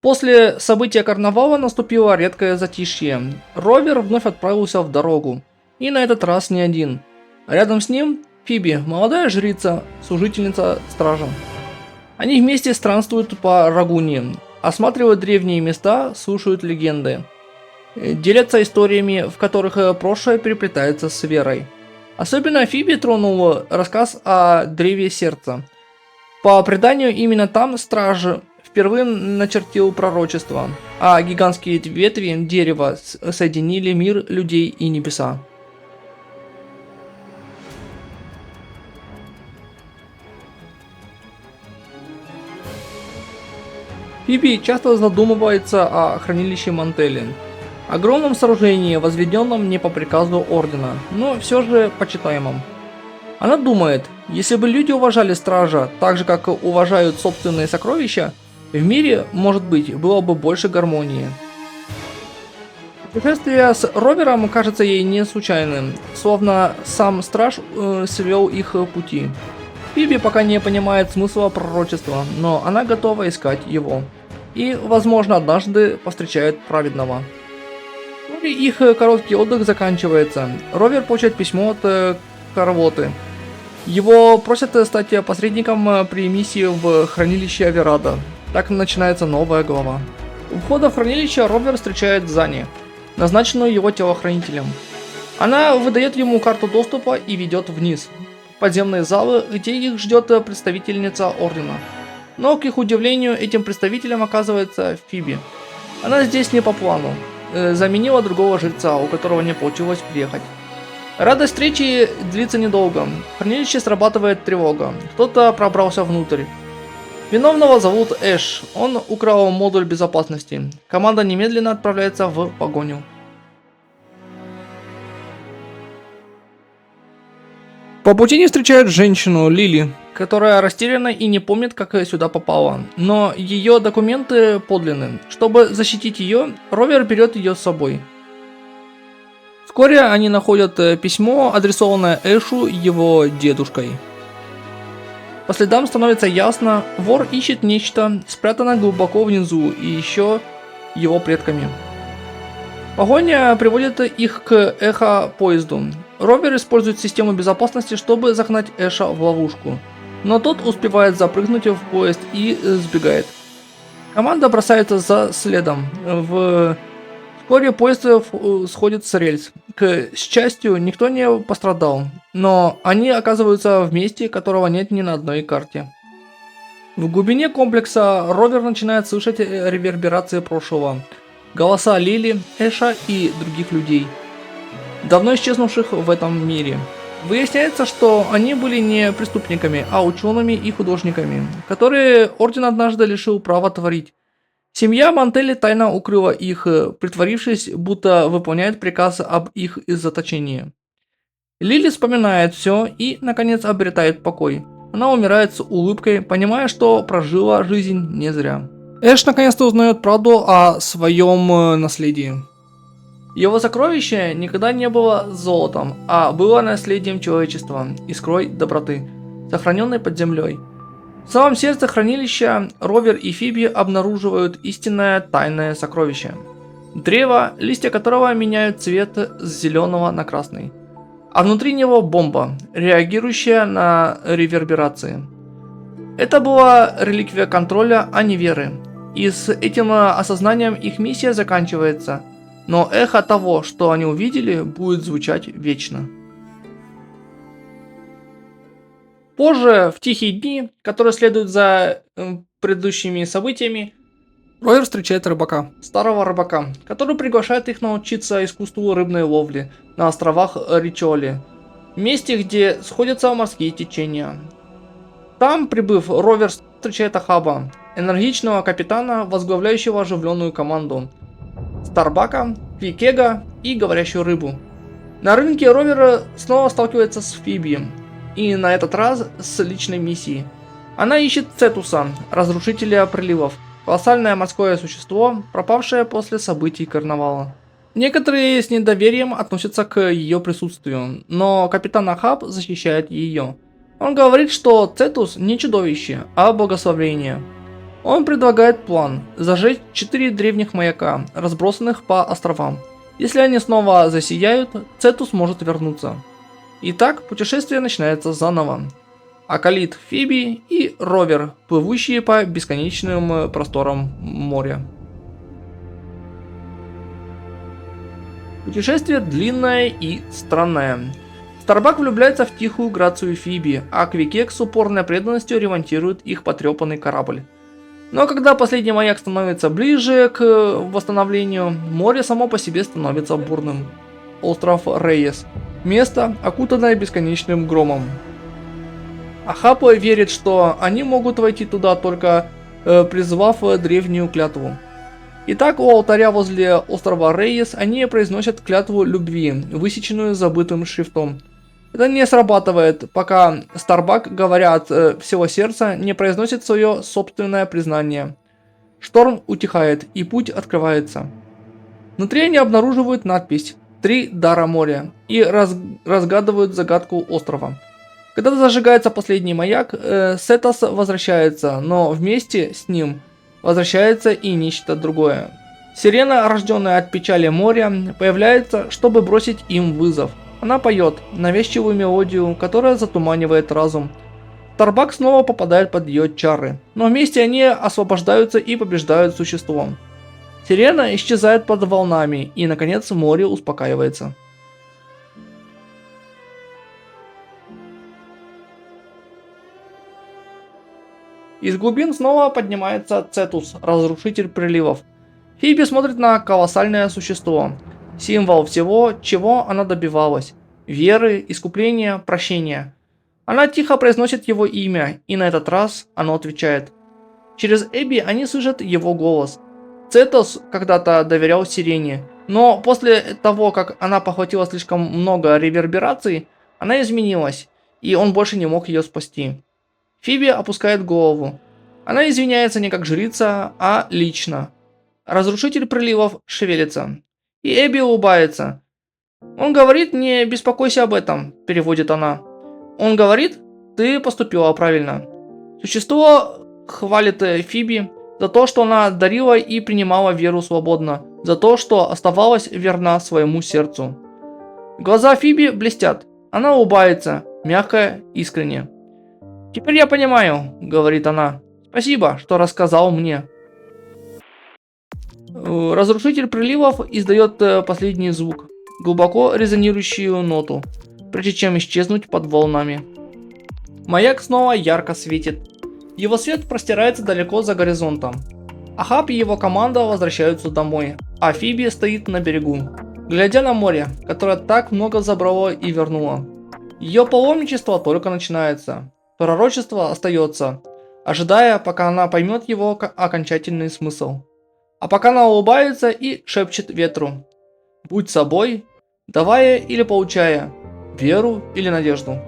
После события карнавала наступило редкое затишье. Ровер вновь отправился в дорогу. И на этот раз не один. Рядом с ним Фиби, молодая жрица, служительница стража. Они вместе странствуют по Рагуне, осматривают древние места, слушают легенды. Делятся историями, в которых прошлое переплетается с верой. Особенно Фиби тронул рассказ о Древе Сердца. По преданию, именно там страж впервые начертил пророчество, а гигантские ветви дерева соединили мир людей и небеса. Фиби часто задумывается о хранилище Мантели, огромном сооружении, возведенном не по приказу Ордена, но все же почитаемом. Она думает, если бы люди уважали стража так же, как уважают собственные сокровища, в мире, может быть, было бы больше гармонии. Путешествие с Ровером кажется ей не случайным, словно сам страж свел их пути. Фиби пока не понимает смысла пророчества, но она готова искать его. И, возможно, однажды повстречает праведного. Вскоре их короткий отдых заканчивается. Ровер получает письмо от Карвоты. Его просят стать посредником при миссии в хранилище Аверада. Так начинается новая глава. У входа в хранилище Ровер встречает Зани, назначенную его телохранителем. Она выдает ему карту доступа и ведет вниз, в подземные залы, где их ждет представительница Ордена. Но, к их удивлению, этим представителем оказывается Фиби. Она здесь не по плану, заменила другого жреца, у которого не получилось приехать. Радость встречи длится недолго. В хранилище срабатывает тревога. Кто-то пробрался внутрь. Виновного зовут Эш. Он украл модуль безопасности. Команда немедленно отправляется в погоню. По пути не встречают женщину Лили, которая растеряна и не помнит, как сюда попала. Но ее документы подлинны. Чтобы защитить ее, Ровер берет ее с собой. Вскоре они находят письмо, адресованное Эшу его дедушкой. По следам становится ясно, вор ищет нечто, спрятанное глубоко внизу и еще его предками. Погоня приводит их к эхо-поезду. Ровер использует систему безопасности, чтобы загнать Эша в ловушку. Но тот успевает запрыгнуть в поезд и сбегает. Команда бросается за следом. Вскоре поезд сходит с рельс. К счастью, никто не пострадал, но они оказываются в месте, которого нет ни на одной карте. В глубине комплекса Ровер начинает слышать реверберации прошлого. Голоса Лили, Эша и других людей, давно исчезнувших в этом мире. Выясняется, что они были не преступниками, а учеными и художниками, которые Орден однажды лишил права творить. Семья Мантели тайно укрыла их, притворившись, будто выполняет приказ об их заточении. Лили вспоминает все и, наконец, обретает покой. Она умирает с улыбкой, понимая, что прожила жизнь не зря. Эш наконец-то узнает правду о своем наследии. Его сокровище никогда не было золотом, а было наследием человечества, искрой доброты, сохраненной под землей. В самом сердце хранилища Ровер и Фиби обнаруживают истинное тайное сокровище. Древо, листья которого меняют цвет с зеленого на красный. А внутри него бомба, реагирующая на реверберации. Это была реликвия контроля, а не веры. И с этим осознанием их миссия заканчивается. Но эхо того, что они увидели, будет звучать вечно. Позже, в тихие дни, которые следуют за предыдущими событиями, Ровер встречает рыбака, старого рыбака, который приглашает их научиться искусству рыбной ловли на островах Ричоли, месте, где сходятся морские течения. Там, прибыв, Ровер встречает Ахаба, энергичного капитана, возглавляющего оживленную команду, Старбака, Кликега и говорящую рыбу. На рынке Ровер снова сталкивается с Фиби, и на этот раз с личной миссией. Она ищет Цетуса, разрушителя приливов, колоссальное морское существо, пропавшее после событий карнавала. Некоторые с недоверием относятся к ее присутствию, но капитан Ахаб защищает ее. Он говорит, что Цетус не чудовище, а благословение. Он предлагает план – зажечь 4 древних маяка, разбросанных по островам. Если они снова засияют, Цетус может вернуться. Итак, путешествие начинается заново. Акалит, Фиби и Ровер, плывущие по бесконечным просторам моря. Путешествие длинное и странное. Старбак влюбляется в тихую грацию Фиби, а Квикек с упорной преданностью ремонтирует их потрепанный корабль. Но когда последний маяк становится ближе к восстановлению, море само по себе становится бурным. Остров Рейес. Место, окутанное бесконечным громом. Ахаб верит, что они могут войти туда, только призвав древнюю клятву. Итак, у алтаря возле острова Рейес они произносят клятву любви, высеченную забытым шрифтом. Это не срабатывает, пока Старбак, говоря от всего сердца, не произносит свое собственное признание. Шторм утихает, и путь открывается. Внутри они обнаруживают надпись «Три дара моря» и разгадывают загадку острова. Когда зажигается последний маяк, Сетос возвращается, но вместе с ним возвращается и нечто другое. Сирена, рожденная от печали моря, появляется, чтобы бросить им вызов. Она поет навязчивую мелодию, которая затуманивает разум. Старбак снова попадает под ее чары, но вместе они освобождаются и побеждают существо. Сирена исчезает под волнами, и наконец море успокаивается. Из глубин снова поднимается Цетус, разрушитель приливов. Фиби смотрит на колоссальное существо, символ всего, чего она добивалась: веры, искупления, прощения. Она тихо произносит его имя, и на этот раз оно отвечает. Через Эбби они слышат его голос. Цетус когда-то доверял Сирене, но после того, как она похватила слишком много ревербераций, она изменилась, и он больше не мог ее спасти. Фиби опускает голову. Она извиняется не как жрица, а лично. Разрушитель приливов шевелится. И Эбби улыбается. «Он говорит, не беспокойся об этом», – переводит она. «Он говорит, ты поступила правильно». Существо хвалит Фиби за то, что она дарила и принимала веру свободно, за то, что оставалась верна своему сердцу. Глаза Фиби блестят. Она улыбается, мягко, искренне. «Теперь я понимаю», — говорит она. «Спасибо, что рассказал мне». Разрушитель приливов издает последний звук, глубоко резонирующую ноту, прежде чем исчезнуть под волнами. Маяк снова ярко светит. Его свет простирается далеко за горизонтом. Ахаб и его команда возвращаются домой, а Фиби стоит на берегу, глядя на море, которое так много забрало и вернуло. Ее паломничество только начинается. Пророчество остается, ожидая, пока она поймет его окончательный смысл. А пока она улыбается и шепчет ветру: «Будь собой, давая или получая, веру или надежду».